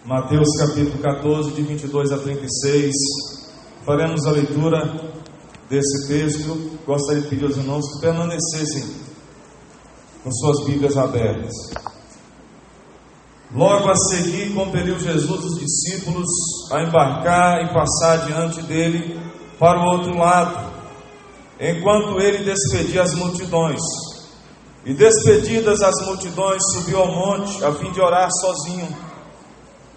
Mateus capítulo 14, de 22 a 36. Faremos a leitura desse texto. Gostaria de pedir aos irmãos que permanecessem com suas Bíblias abertas. Logo a seguir, compeliu Jesus os discípulos a embarcar e passar diante dele para o outro lado, enquanto ele despedia as multidões. E despedidas as multidões, subiu ao monte a fim de orar sozinho.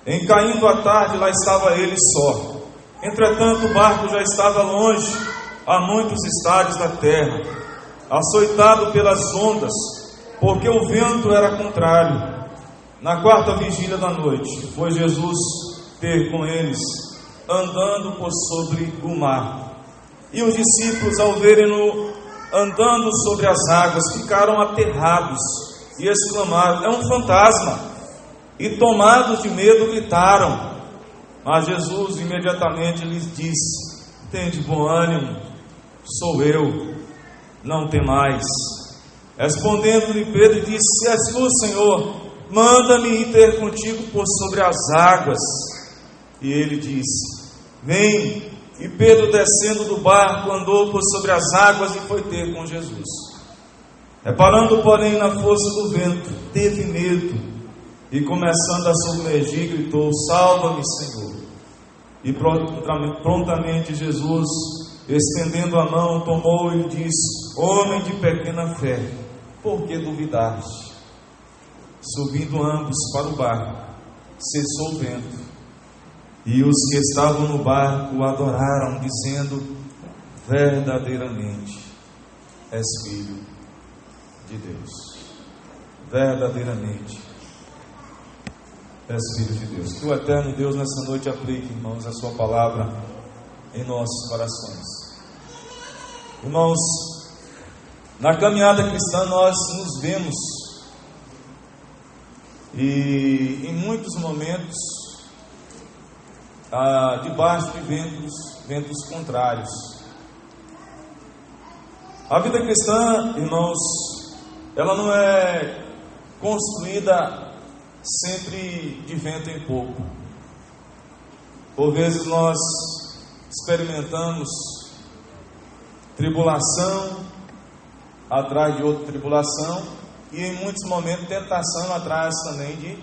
Em caindo a tarde, lá estava ele só. Entretanto, o barco já estava longe, a muitos estádios da terra, açoitado pelas ondas, porque o vento era contrário. Na quarta vigília da noite, foi Jesus ter com eles, andando por sobre o mar. E os discípulos, ao verem-no andando sobre as águas, ficaram aterrados e exclamaram: é um fantasma! E tomados de medo gritaram. Mas Jesus imediatamente lhes disse: tende bom ânimo, sou eu, não temais. Respondendo-lhe Pedro, disse: se és tu, Senhor, manda-me ir ter contigo por sobre as águas. E ele disse: vem. E Pedro, descendo do barco, andou por sobre as águas e foi ter com Jesus. Reparando, porém, na força do vento, teve medo, e começando a submergir, gritou: salva-me, Senhor. E prontamente Jesus, estendendo a mão, tomou e disse: homem de pequena fé, por que duvidaste? Subindo ambos para o barco, cessou o vento, e os que estavam no barco o adoraram, dizendo: verdadeiramente és filho de Deus. Verdadeiramente és filho de Deus. Que o eterno Deus nessa noite aplique, irmãos, a sua palavra em nossos corações. Irmãos, na caminhada cristã nós nos vemos, e em muitos momentos debaixo de ventos contrários. A vida cristã, irmãos, ela não é construída sempre de vento em pouco. Por vezes nós experimentamos tribulação atrás de outra tribulação, e em muitos momentos tentação atrás também de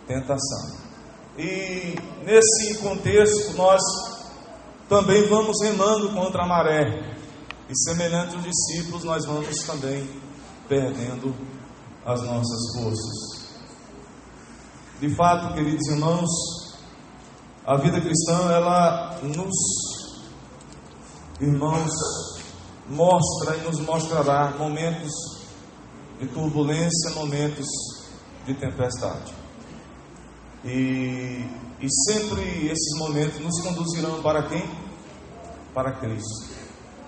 tentação. E nesse contexto nós também vamos remando contra a maré, e semelhante aos discípulos nós vamos também perdendo as nossas forças. De fato, queridos irmãos, a vida cristã, ela irmãos, mostra e nos mostrará momentos de turbulência, momentos de tempestade. E sempre esses momentos nos conduzirão para quem? Para Cristo,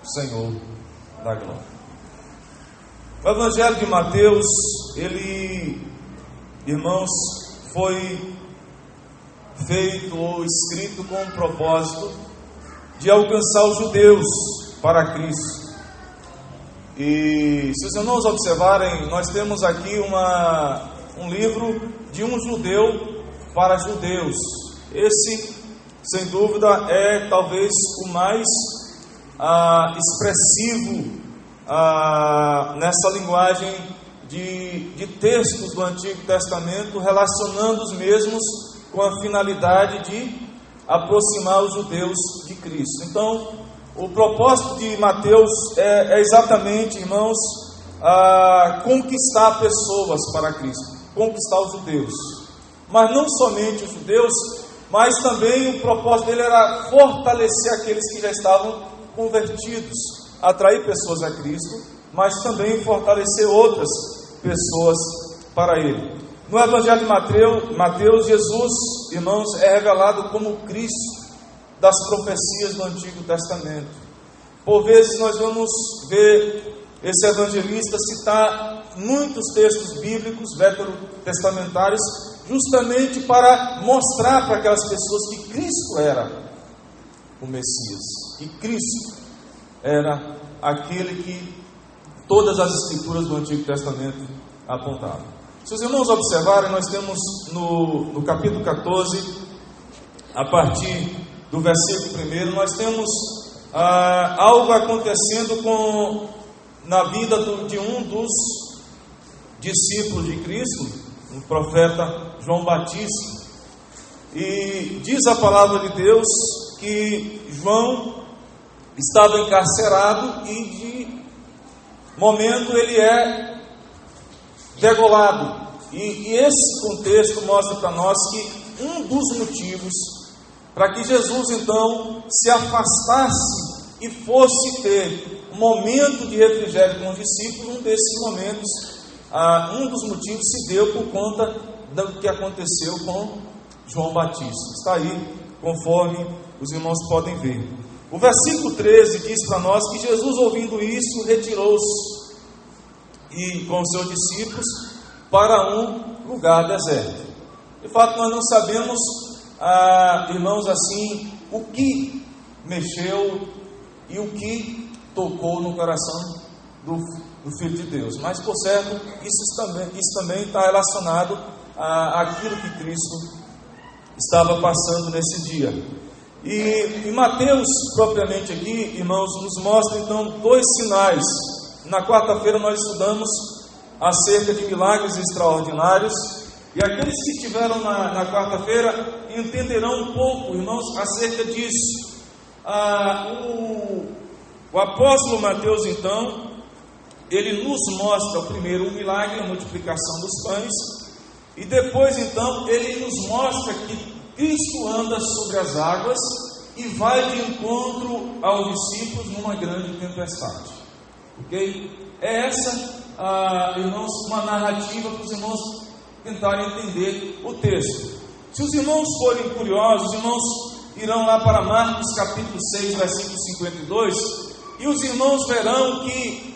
o Senhor da glória. O Evangelho de Mateus, ele, irmãos, foi feito ou escrito com o propósito de alcançar os judeus para Cristo. E se os irmãos observarem, nós temos aqui um livro de um judeu para judeus. Esse, sem dúvida, é talvez o mais expressivo nessa linguagem de textos do Antigo Testamento, relacionando os mesmos com a finalidade de aproximar os judeus de Cristo. Então, o propósito de Mateus é exatamente, irmãos, conquistar pessoas para Cristo, conquistar os judeus. Mas não somente os judeus, mas também o propósito dele era fortalecer aqueles que já estavam convertidos, atrair pessoas a Cristo, mas também fortalecer outras pessoas para ele. No Evangelho de Mateus, Jesus, irmãos, é revelado como Cristo das profecias do Antigo Testamento. Por vezes nós vamos ver esse evangelista citar muitos textos bíblicos, veterotestamentários, justamente para mostrar para aquelas pessoas que Cristo era o Messias, que Cristo era aquele que todas as escrituras do Antigo Testamento apontavam. Se os irmãos observarem, nós temos no capítulo 14, a partir do versículo 1, nós temos algo acontecendo na vida de um dos discípulos de Cristo, o profeta João Batista. E diz a palavra de Deus que João estava encarcerado e de momento ele é degolado. E esse contexto mostra para nós que um dos motivos para que Jesus então se afastasse e fosse ter um momento de refrigério com os discípulos, um desses momentos, um dos motivos se deu por conta do que aconteceu com João Batista. Está aí, conforme os irmãos podem ver. O versículo 13 diz para nós que Jesus, ouvindo isso, retirou-se e com os seus discípulos para um lugar deserto. De fato, nós não sabemos, irmãos, assim, o que mexeu e o que tocou no coração do Filho de Deus. Mas, por certo, isso também está relacionado àquilo que Cristo estava passando nesse dia. E Mateus, propriamente aqui, irmãos, nos mostra então dois sinais. Na quarta-feira nós estudamos acerca de milagres extraordinários, e aqueles que estiveram na quarta-feira entenderão um pouco, irmãos, acerca disso. O apóstolo Mateus, então, ele nos mostra o primeiro milagre, a multiplicação dos pães, e depois, então, ele nos mostra que Cristo anda sobre as águas e vai de encontro aos discípulos numa grande tempestade. Ok? É essa, irmãos, uma narrativa para os irmãos tentarem entender o texto. Se os irmãos forem curiosos, os irmãos irão lá para Marcos capítulo 6, versículo 52, e os irmãos verão que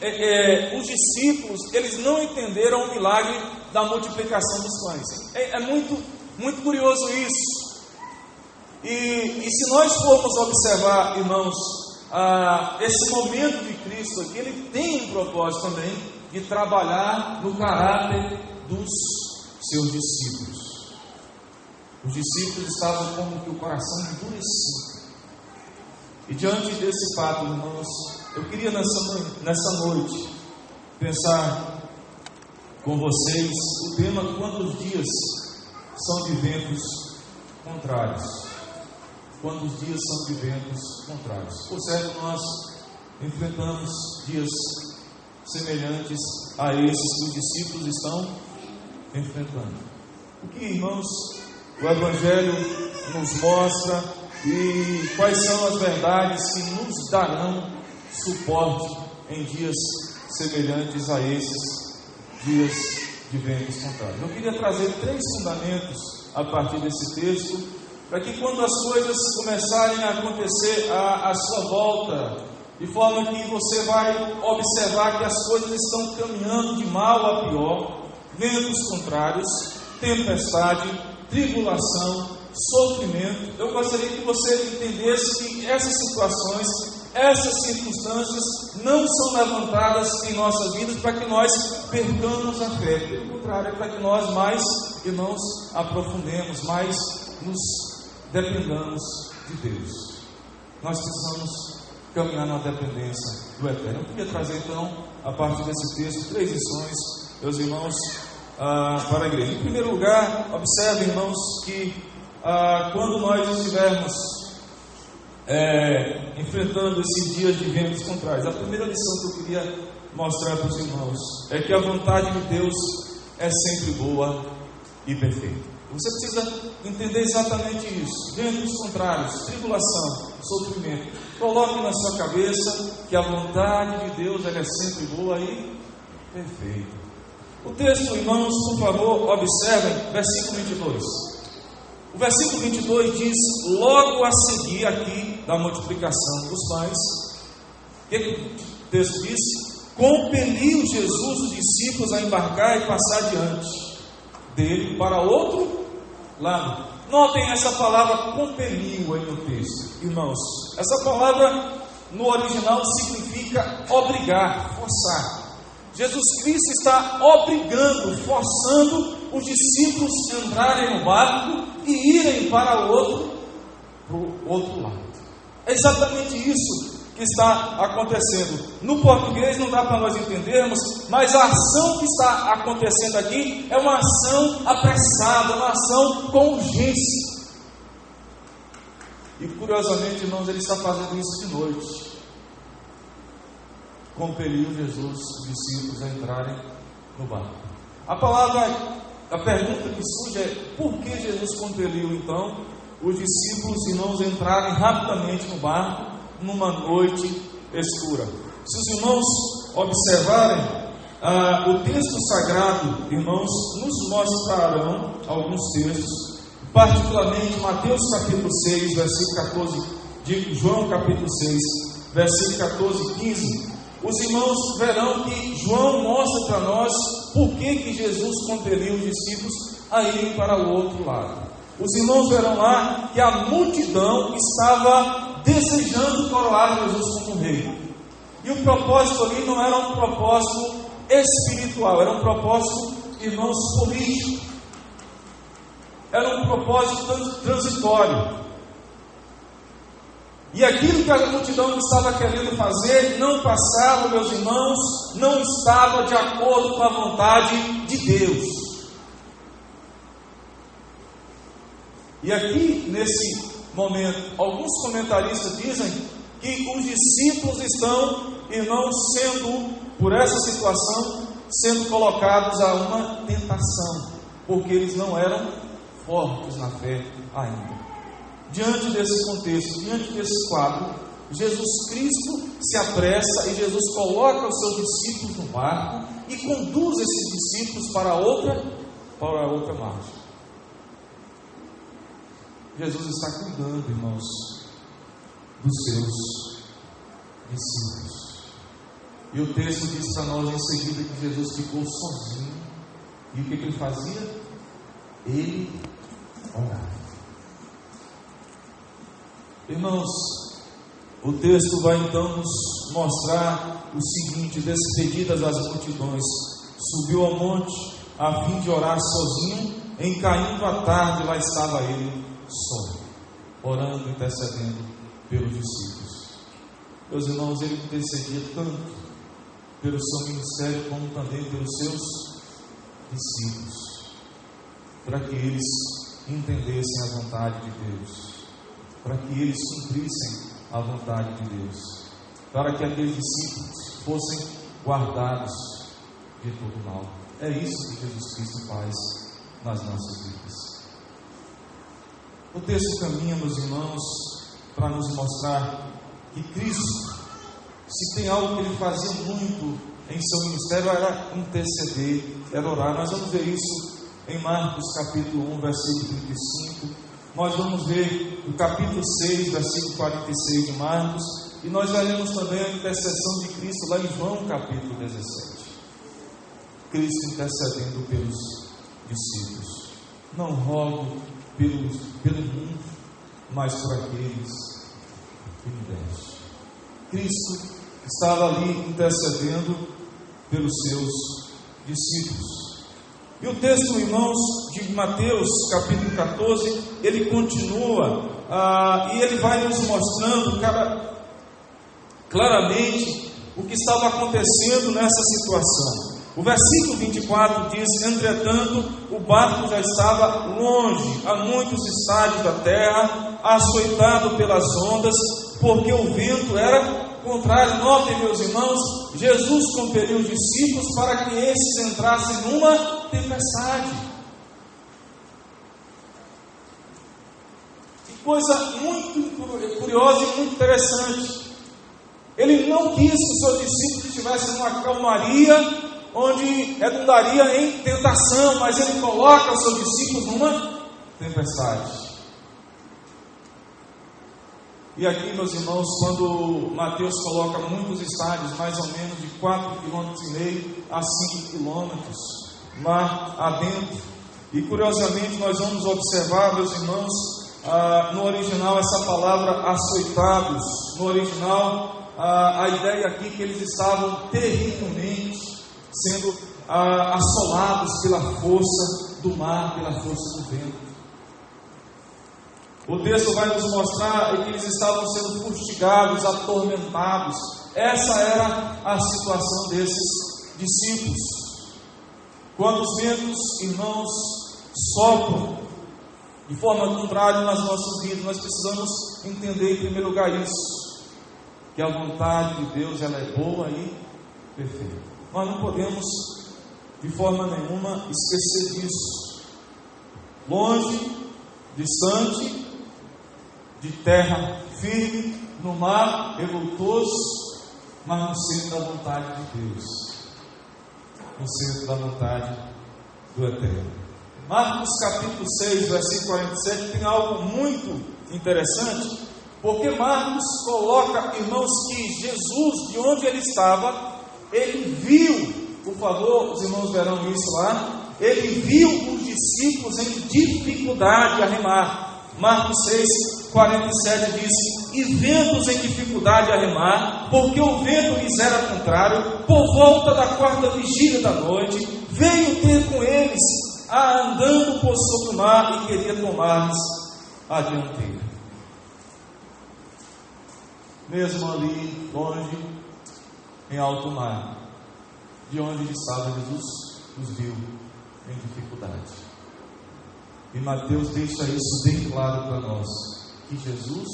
os discípulos, eles não entenderam o milagre da multiplicação dos pães. É muito curioso isso. E se nós formos observar, irmãos, esse momento de Cristo aqui, ele tem um propósito também de trabalhar no caráter dos seus discípulos. Os discípulos estavam como que o coração endurecido. E diante desse fato, irmãos, eu queria nessa noite pensar com vocês o tema quando os dias são de ventos contrários. Quando os dias são de ventos contrários. Por certo, nós enfrentamos dias semelhantes a esses que os discípulos estão enfrentando. O que, irmãos, o Evangelho nos mostra e quais são as verdades que nos darão suporte em dias semelhantes a esses dias de ventos contrários. Eu queria trazer 3 fundamentos a partir desse texto, para que quando as coisas começarem a acontecer à sua volta, de forma que você vai observar que as coisas estão caminhando de mal a pior, ventos contrários, tempestade, tribulação, sofrimento, eu gostaria que você entendesse que essas situações, essas circunstâncias não são levantadas em nossas vidas para que nós percamos a fé. Pelo contrário, é para que nós mais, irmãos, aprofundemos, mais nos dependamos de Deus. Nós precisamos caminhar na dependência do Eterno. Eu queria trazer então, a partir desse texto, 3 lições, meus irmãos, para a igreja. Em primeiro lugar, observem, irmãos, que quando nós estivermos enfrentando esses dias de ventos contrários, a primeira lição que eu queria mostrar para os irmãos é que a vontade de Deus é sempre boa e perfeita. Você precisa entender exatamente isso. Ventos contrários, tribulação, sofrimento. Coloque na sua cabeça que a vontade de Deus ela é sempre boa e perfeita. O texto, irmãos, por favor, observem, versículo 22. O versículo 22 diz, logo a seguir aqui da multiplicação dos pães, o que o texto diz? Compeliu Jesus os discípulos a embarcar e passar diante dele para outro lado. Notem essa palavra compeliu aí no texto, irmãos. Essa palavra no original significa obrigar, forçar. Jesus Cristo está obrigando, forçando os discípulos a entrarem no barco e irem para o outro lado. É exatamente isso que está acontecendo. No português não dá para nós entendermos, mas a ação que está acontecendo aqui é uma ação apressada, uma ação com urgência. E curiosamente, irmãos, ele está fazendo isso de noite. Compeliu Jesus, os discípulos, a entrarem no barco. A pergunta que surge é: por que Jesus compeliu então os discípulos, irmãos, a entrarem rapidamente no barco numa noite escura? Se os irmãos observarem, o texto sagrado, irmãos, nos mostrarão alguns textos, particularmente Mateus capítulo 6, versículo 14, de João capítulo 6, versículo 14 e 15. Os irmãos verão que João mostra para nós por que Jesus compeliu os discípulos a irem para o outro lado. Os irmãos verão lá que a multidão estava desejando coroar Jesus como rei. E o propósito ali não era um propósito espiritual, era um propósito, irmãos, político. Era um propósito transitório. E aquilo que a multidão estava querendo fazer não passava, meus irmãos, não estava de acordo com a vontade de Deus. E aqui, nesse momento, alguns comentaristas dizem que os discípulos estão, irmãos, por essa situação, sendo colocados a uma tentação, porque eles não eram fortes na fé ainda. Diante desse contexto, diante desse quadro, Jesus Cristo se apressa e Jesus coloca os seus discípulos no barco e conduz esses discípulos para outra margem. Jesus está cuidando, irmãos, dos seus discípulos. E o texto diz para nós em seguida que Jesus ficou sozinho. E o que ele fazia? Ele orava. Irmãos, o texto vai então nos mostrar o seguinte: despedidas as multidões, subiu ao monte a fim de orar sozinho. Em caindo a tarde, lá estava ele só, orando, intercedendo pelos discípulos. Meus irmãos, ele intercedia tanto pelo seu ministério como também pelos seus discípulos, para que eles entendessem a vontade de Deus, para que eles cumprissem a vontade de Deus, para que aqueles discípulos fossem guardados de todo mal. É isso que Jesus Cristo faz nas nossas vidas. O texto caminha, meus irmãos, para nos mostrar que Cristo, se tem algo que ele fazia muito em seu ministério, era interceder, era orar. Nós vamos ver isso em Marcos capítulo 1, versículo 35. Nós vamos ver o capítulo 6, versículo 46 de Marcos, e nós veremos também a intercessão de Cristo lá em João capítulo 17. Cristo intercedendo pelos discípulos. Não rogo pelo mundo, mas por aqueles que me deste. Cristo estava ali intercedendo pelos seus discípulos. E o texto, irmãos, de Mateus capítulo 14, ele continua e ele vai nos mostrando claramente o que estava acontecendo nessa situação. O versículo 24 diz: entretanto, o barco já estava longe, a muitos estádios da terra, açoitado pelas ondas, porque o vento era contrário. Notem, meus irmãos, Jesus compeliu os discípulos para que esses entrassem numa tempestade. Que coisa muito curiosa e muito interessante. Ele não quis que os seus discípulos estivessem numa calmaria onde redundaria em tentação, mas ele coloca os seus discípulos numa tempestade. E aqui, meus irmãos, quando Mateus coloca muitos estádios, mais ou menos de 4,5 km a 5 km, mar adentro. E curiosamente nós vamos observar, meus irmãos, no original essa palavra açoitados. No original, a ideia aqui é que eles estavam terrivelmente sendo assolados pela força do mar, pela força do vento. O texto vai nos mostrar que eles estavam sendo fustigados, atormentados. Essa era a situação desses discípulos. Quando os ventos, irmãos, sopram de forma contrária nas nossas vidas, nós precisamos entender em primeiro lugar isso, que a vontade de Deus, ela é boa e perfeita. Nós não podemos de forma nenhuma esquecer disso. Longe, distante, de terra firme, no mar revoltoso, mas no centro da vontade de Deus, no centro da vontade do Eterno. Marcos capítulo 6, versículo 47, tem algo muito interessante, porque Marcos coloca, irmãos, que Jesus, de onde ele estava, ele viu, por favor, os irmãos verão isso lá, ele viu os discípulos em dificuldade a remar. Marcos 6, 47 diz: e vendo-os em dificuldade a remar, porque o vento lhes era contrário, por volta da quarta vigília da noite, veio ter com eles, andando por sobre o mar, e queria tomar-lhes a dianteira. Mesmo ali, longe, em alto mar, de onde ele estava, Jesus os viu em dificuldade. E Mateus deixa isso bem claro para nós, que Jesus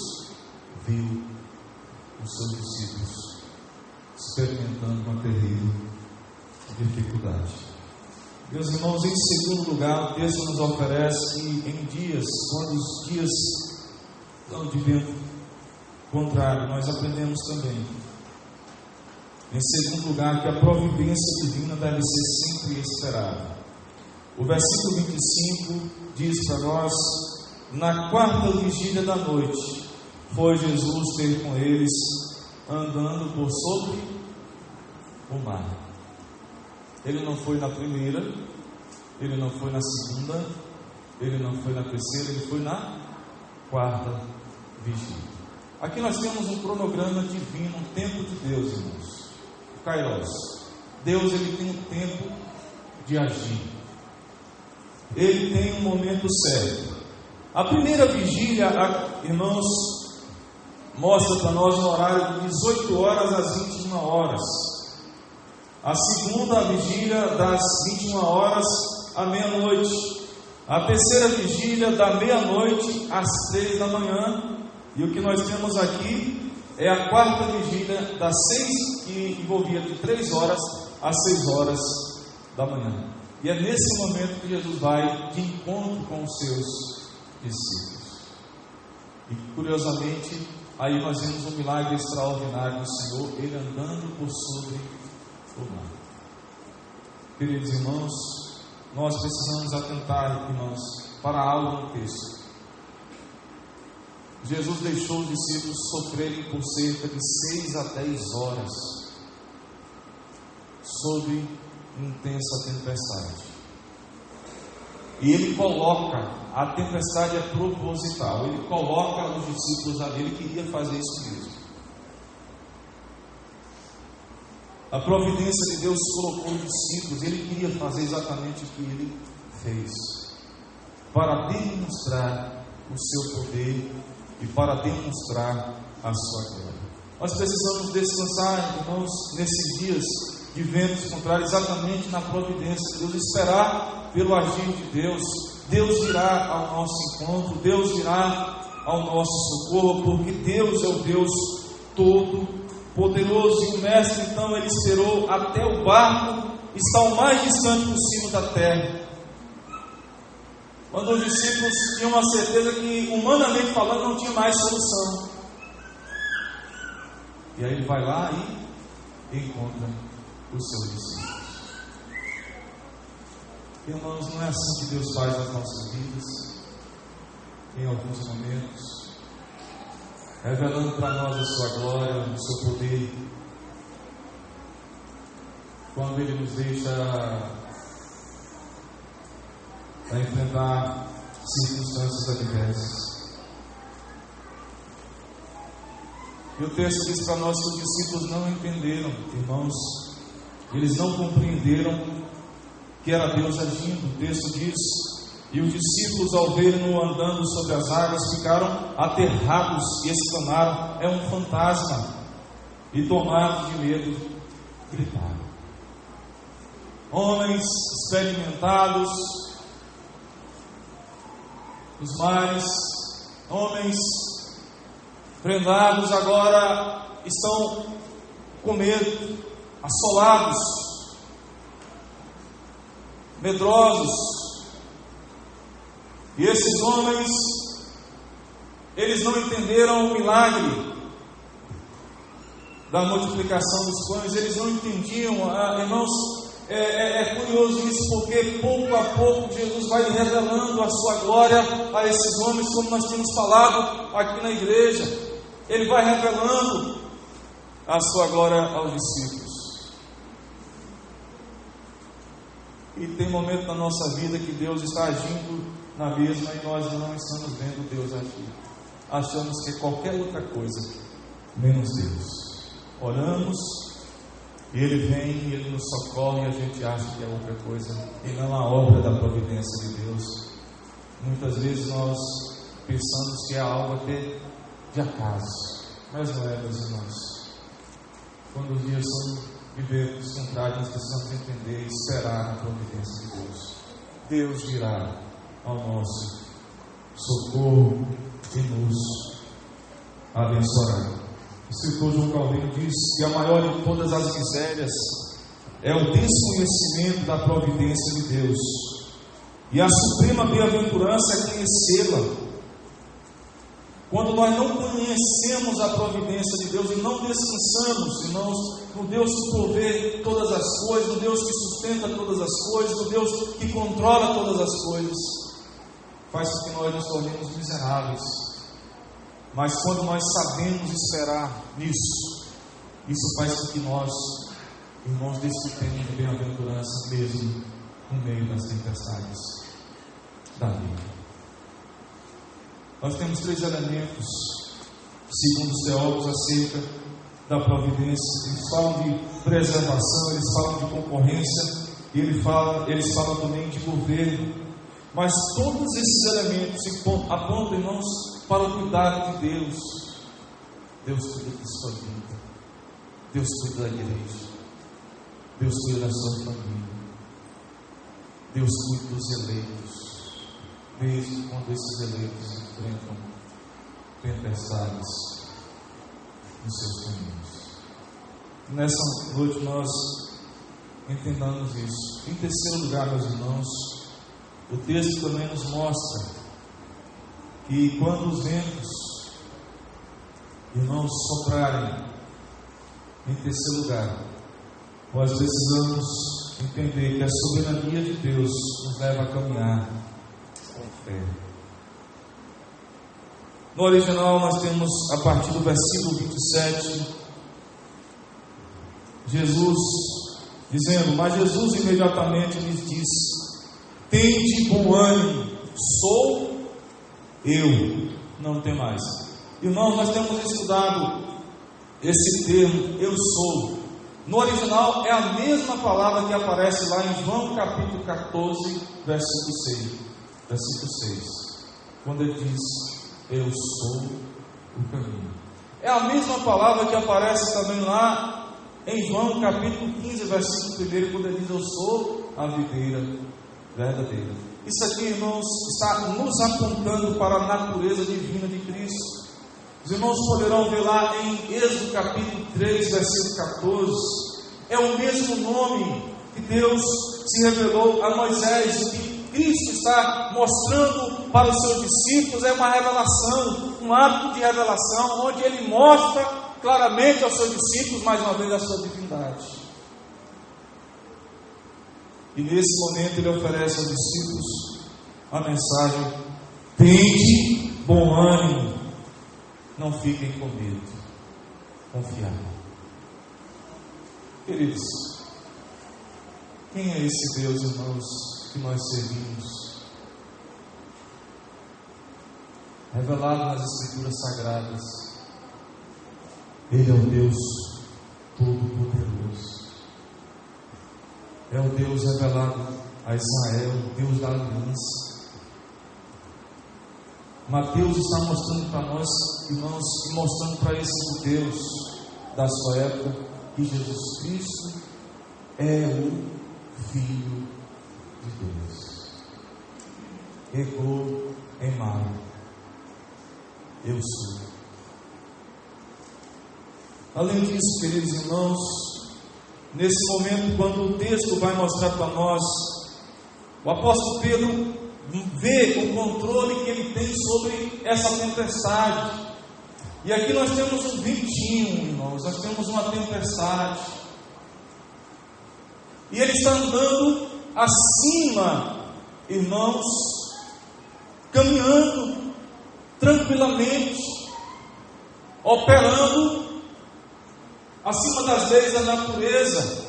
viu os seus discípulos experimentando uma terrível dificuldade. Meus irmãos, em segundo lugar, o texto nos oferece que em dias, quando os dias estão de vento contrário, nós aprendemos também, em segundo lugar, que a providência divina deve ser sempre esperada. O versículo 25 diz para nós: na quarta vigília da noite, foi Jesus ter com eles, andando por sobre o mar. Ele não foi na primeira, ele não foi na segunda, ele não foi na terceira, ele foi na quarta vigília. Aqui nós temos um cronograma divino, um tempo de Deus, irmãos. O Kairos. Deus, ele tem um tempo de agir. Ele tem um momento certo. A primeira vigília, irmãos, mostra para nós um horário de 18 horas às 21 horas. A segunda vigília, das 21 horas à meia-noite. A terceira vigília, da meia-noite às 3 da manhã. E o que nós temos aqui é a quarta vigília, das 6, que envolvia de 3 horas às 6 horas da manhã. E é nesse momento que Jesus vai de encontro com os seus discípulos. E curiosamente, aí nós vemos um milagre extraordinário do Senhor, ele andando por sobre o mar. Queridos irmãos, nós precisamos atentar, irmãos, para algo no texto. Jesus deixou os discípulos sofrerem por cerca de 6 a 10 horas sob intensa tempestade. E ele coloca, a tempestade é proposital, ele coloca os discípulos ali, ele queria fazer isso mesmo. A providência de Deus colocou os discípulos, ele queria fazer exatamente o que ele fez, para demonstrar o seu poder e para demonstrar a sua glória. Nós precisamos descansar, irmãos, nesses dias de ventos contrários, exatamente na providência de Deus, esperar pelo agir de Deus. Deus virá ao nosso encontro, Deus virá ao nosso socorro, porque Deus é o Deus todo-poderoso. E o mestre, então, ele esperou até o barco estar o mais distante possível da terra. Quando os discípulos tinham a certeza que, humanamente falando, não tinha mais solução. E aí ele vai lá e encontra os seus discípulos. Irmãos, não é assim que Deus faz nas nossas vidas, em alguns momentos, revelando para nós a sua glória, o seu poder, quando Ele nos deixa a enfrentar circunstâncias adversas. E o texto diz para nós que os discípulos não entenderam, irmãos, Eles não compreenderam que era Deus agindo. O texto diz: e os discípulos, ao verem-no andando sobre as águas, ficaram aterrados e exclamaram: é um fantasma. E tomados de medo, gritaram. Homens experimentados nos mares, homens prendados, agora estão com medo, assolados, medrosos. E esses homens, eles não entenderam o milagre da multiplicação dos pães, eles não entendiam, irmãos. É curioso isso, porque pouco a pouco Jesus vai revelando a sua glória a esses homens, como nós temos falado aqui na igreja. Ele vai revelando a sua glória aos discípulos. E tem momento na nossa vida que Deus está agindo na mesma e nós não estamos vendo Deus agir. Achamos que é qualquer outra coisa menos Deus. Oramos e Ele vem e Ele nos socorre e a gente acha que é outra coisa e não a obra da providência de Deus. Muitas vezes nós pensamos que é algo até de acaso, mas não é, meus irmãos. Quando os dias são vivermos contrários, nós precisamos entender e esperar na providência de Deus. Deus virá ao nosso socorro e nos abençoará. O escritor João Calvino diz que a maior de todas as misérias é o desconhecimento da providência de Deus, e a suprema bem-aventurança é conhecê-la. Quando nós não conhecemos a providência de Deus e não descansamos, irmãos, no Deus que provê todas as coisas, no Deus que sustenta todas as coisas, no Deus que controla todas as coisas, faz com que nós nos tornemos miseráveis. Mas quando nós sabemos esperar nisso, isso faz com que nós, irmãos, desfrutemos de bem-aventurança mesmo no meio das tempestades da vida. Nós temos 3 elementos, segundo os teólogos, acerca da providência. Eles falam de preservação, eles falam de concorrência, e eles falam também de governo. Mas todos esses elementos apontam, irmãos, para o cuidado de Deus. Deus cuida da sua vida, Deus cuida da igreja, Deus cuida da sua família, Deus cuida dos eleitos, mesmo quando esses eleitos enfrentam tempestades nos seus caminhos. Nessa noite nós entendamos isso. Em terceiro lugar, meus irmãos, o texto também nos mostra que quando os ventos, irmãos, soprarem, em terceiro lugar, nós precisamos entender que a soberania de Deus nos leva a caminhar com fé. No original nós temos, a partir do versículo 27, Jesus dizendo: mas Jesus imediatamente lhes disse: tende bom ânimo, sou eu, não tem mais. Irmãos, nós temos estudado esse termo, eu sou. No original é a mesma palavra que aparece lá em João capítulo 14, versículo 6, quando ele diz: eu sou o caminho. É a mesma palavra que aparece também lá em João capítulo 15, versículo 1, quando ele diz: eu sou a videira verdadeira. Isso aqui, irmãos, está nos apontando para a natureza divina de Cristo. Os irmãos poderão ver lá em Êxodo capítulo 3, versículo 14. É o mesmo nome que Deus se revelou a Moisés. O que Cristo está mostrando para os seus discípulos é uma revelação, um ato de revelação, onde Ele mostra claramente aos seus discípulos, mais uma vez, a sua divindade. E nesse momento Ele oferece aos discípulos a mensagem: tende bom ânimo, não fiquem com medo, confiar. Queridos, quem é esse Deus, irmãos, que nós servimos? Revelado nas Escrituras Sagradas, Ele é o Deus Todo-Poderoso. é o Deus revelado a Israel, o Deus da aliança. Mateus está mostrando para nós, irmãos, e mostrando para esses judeus da sua época, que Jesus Cristo é o Filho de Deus. Ego emai, eu sou. Além disso, queridos irmãos, nesse momento, quando o texto vai mostrar para nós, o apóstolo Pedro vê o controle que ele tem sobre essa tempestade. E aqui nós temos um ventinho, irmãos, nós temos uma tempestade. E ele está andando acima, irmãos, caminhando tranquilamente, operando acima das leis da natureza.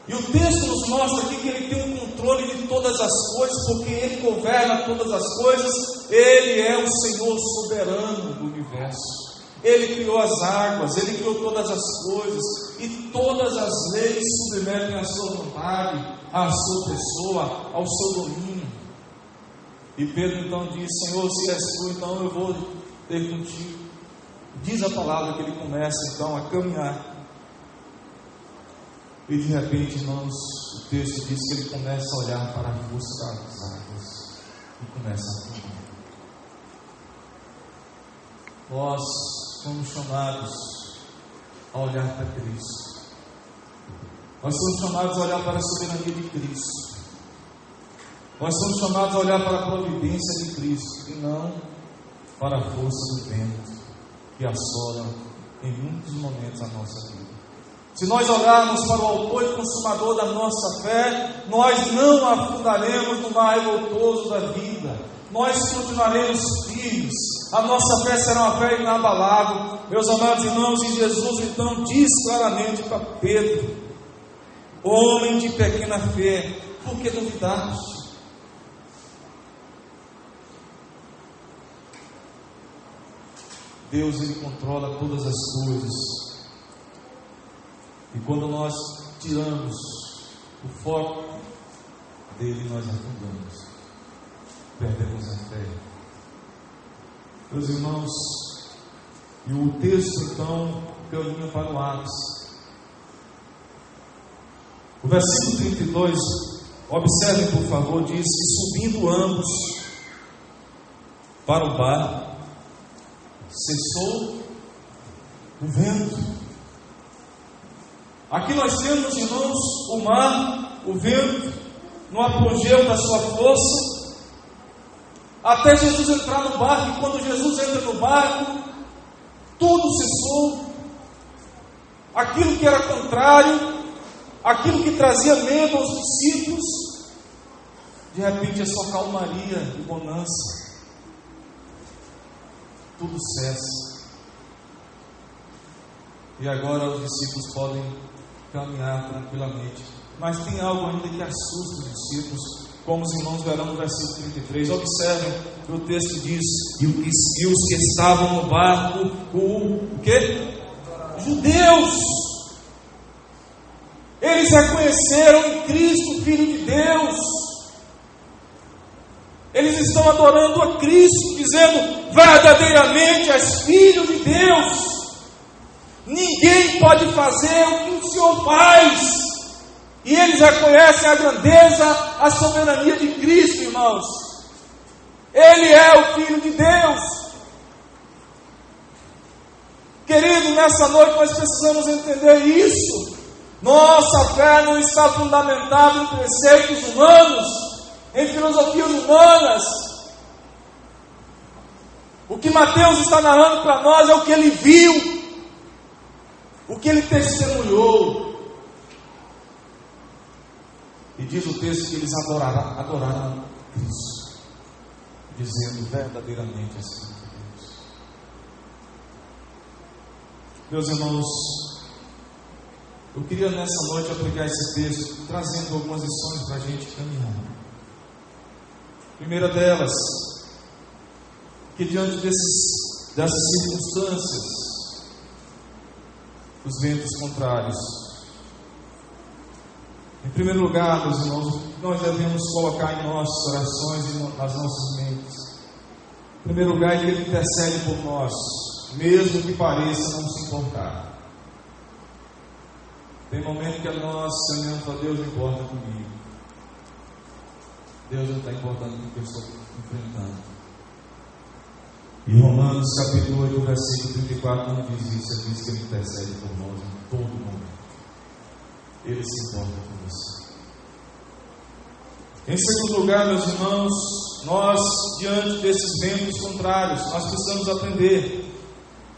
E o texto nos mostra aqui que ele tem um controle de todas as coisas, porque ele governa todas as coisas. Ele é o Senhor soberano do universo. Ele criou as águas, ele criou todas as coisas, e todas as leis submetem à sua vontade, à sua pessoa, ao seu domínio. E Pedro então diz: Senhor, se és tu, então eu vou ter contigo. Diz a palavra que ele começa então a caminhar. E de repente, irmãos, o texto diz que ele começa a olhar para a força das águas e começa a caminhar. Nós somos chamados a olhar para Cristo. Nós somos chamados a olhar para a soberania de Cristo. Nós somos chamados a olhar para a providência de Cristo e não para a força do vento que assola em muitos momentos a nossa vida. Se nós olharmos para o autor e consumador da nossa fé, nós não afundaremos no mar revoltoso da vida. Nós continuaremos firmes. A nossa fé será uma fé inabalável. Meus amados irmãos, e Jesus então diz claramente para Pedro: homem de pequena fé, por que duvidaste? Deus, ele controla todas as coisas. E quando nós tiramos o foco dele, nós afundamos, perdemos a fé. Meus irmãos, e o texto então caminha para o ápice. O versículo 32, observem por favor, diz que subindo ambos para o barco, cessou o vento. Aqui nós temos, irmãos, o mar, o vento, no apogeu da sua força, até Jesus entrar no barco. E quando Jesus entra no barco, tudo cessou. Aquilo que era contrário, aquilo que trazia medo aos discípulos, de repente é só calmaria e bonança. Tudo cessa. E agora os discípulos podem caminhar tranquilamente. Mas tem algo ainda que assusta os discípulos, como os irmãos verão no versículo 33. Observem que o texto diz: e os que estavam no barco, o quê? Judeus. Eles reconheceram em Cristo, Filho de Deus. Eles estão adorando a Cristo, dizendo: verdadeiramente és Filho de Deus. Ninguém pode fazer o que o Senhor faz. E eles reconhecem a grandeza, a soberania de Cristo, irmãos. Ele é o Filho de Deus. Querido, nessa noite nós precisamos entender isso. Nossa fé não está fundamentada em preceitos humanos, em filosofias humanas. O que Mateus está narrando para nós é o que ele viu, o que ele testemunhou. E diz o texto que eles adoraram Cristo, dizendo: verdadeiramente assim Deus. Meus irmãos, eu queria nessa noite aplicar esse texto, trazendo algumas lições para a gente caminhar. Primeira delas, que diante dessas circunstâncias, os ventos contrários, primeiro lugar, meus irmãos, nós devemos colocar em nossos corações e nas nossas mentes. Em primeiro lugar, é que Ele intercede por nós, mesmo que pareça não se importar. Tem momento que nós semeamos a Deus, não importa comigo. Deus não está importando com o que eu estou enfrentando. E Romanos capítulo 8, versículo 34 não diz isso, diz que Ele intercede por nós em todo momento. Ele se importa com você. Em segundo lugar, meus irmãos, nós, diante desses ventos contrários, nós precisamos aprender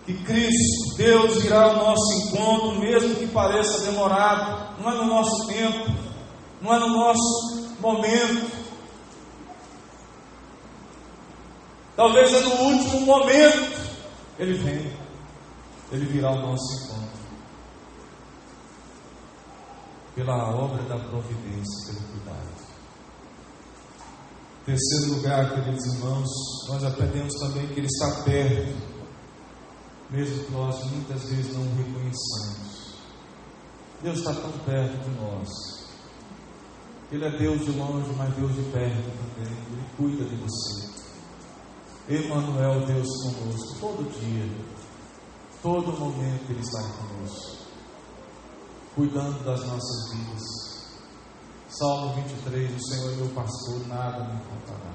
que Cristo, Deus, irá ao nosso encontro, mesmo que pareça demorado. Não é no nosso tempo, não é no nosso momento. Talvez é no último momento. Ele vem, Ele virá ao nosso encontro. Pela obra da providência, pelo cuidado. Terceiro lugar, queridos irmãos, nós aprendemos também que Ele está perto, mesmo que nós muitas vezes não o reconheçamos. Deus está tão perto de nós. Ele é Deus de longe, mas Deus de perto também. Ele cuida de você. Emmanuel, Deus conosco, todo dia, todo momento Ele está conosco, cuidando das nossas vidas. Salmo 23, o Senhor é meu pastor, nada me faltará.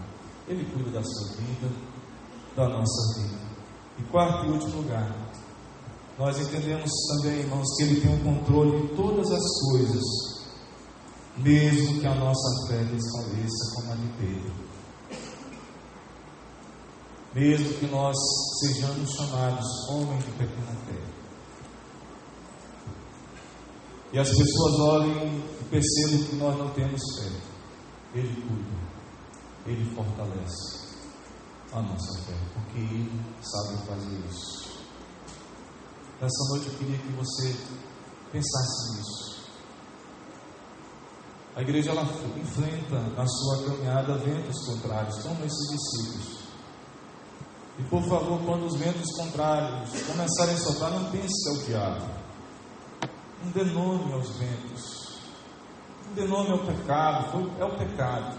Ele cuida da sua vida, da nossa vida. E quarto e último lugar, nós entendemos também, irmãos, que Ele tem o controle de todas as coisas, mesmo que a nossa fé desfaleça como a de Pedro. Mesmo que nós sejamos chamados homens de pequena fé. E as pessoas olhem e percebam que nós não temos fé. Ele cuida, Ele fortalece a nossa fé, porque Ele sabe fazer isso. Nessa noite eu queria que você pensasse nisso. A igreja, ela enfrenta na sua caminhada ventos contrários, como esses discípulos. E por favor, quando os ventos contrários começarem a soprar, não pense que é o diabo. Não dê nome aos ventos. Não dê nome ao pecado. É o pecado.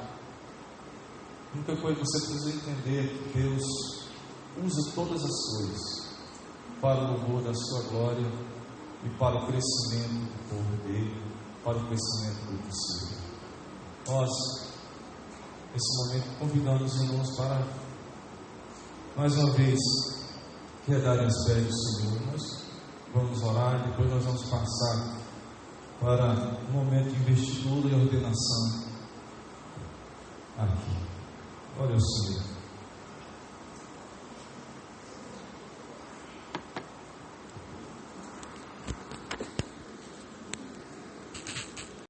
A única coisa que você precisa entender é que Deus usa todas as coisas para o louvor da sua glória e para o crescimento do povo dele, para o crescimento do discípulo. Nós, nesse momento, convidamos os irmãos para, mais uma vez, redarem as pés do Senhor. Nós vamos orar e depois nós vamos passar para um momento de investidura e ordenação aqui. Glória ao Senhor.